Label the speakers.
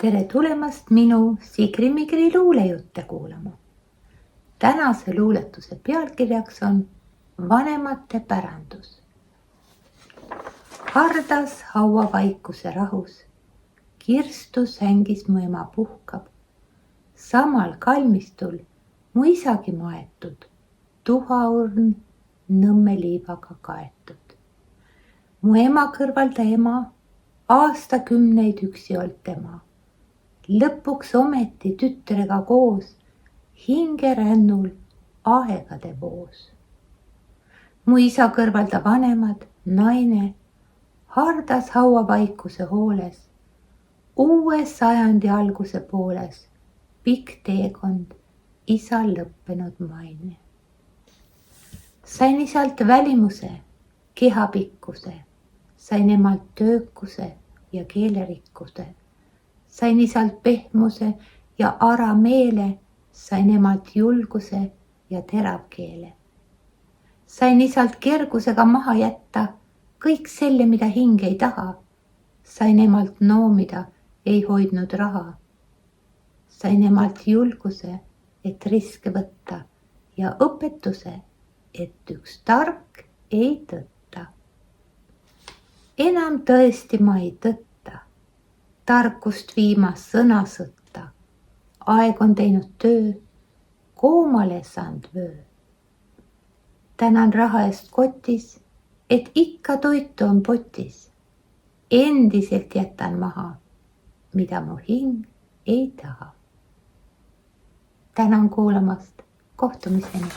Speaker 1: Tere tulemast minu Sigri-Migri luulejutte kuulama. Tänase luuletuse pealkirjaks on Vanemate pärandus. Hardas hauavaikuse rahus, kirstu sängis mu ema puhkab. Samal kalmistul mu isagi maetud, tuhaurn nõmme liivaga kaetud. Mu ema kõrval ta ema, aastakümneid üksi olnud tema. Lõpuks ometi tütrega koos, hingerännul aegade voos. Mu isa kõrval ta vanemad, naine, hardas hauavaikuse hooles, uue sajandi alguse pooles, pikk teekond, isal lõppenud maine. Sain isalt välimuse, kehapikkuse, sain emalt töökuse ja keelerikkuse. Sain isalt pehmuse ja arameele, sain emalt julguse ja teravkeele. Sain isalt kergusega maha jätta kõik selle, mida hing ei taha. Sain emalt noomida, ei hoidnud raha. Sain emalt julguse, et riske võtta ja õpetuse, et üks tark ei tõtta. Enam tõesti ma ei tõtta. Tarkust viimast sõnasõtta. Aeg on teinud töö, koomale saanud vöö. Tänan raha eest kotis, et ikka toitu on potis. Endiselt jätan maha, mida mu hing ei taha. Tänan kuulamast, kohtumiseni.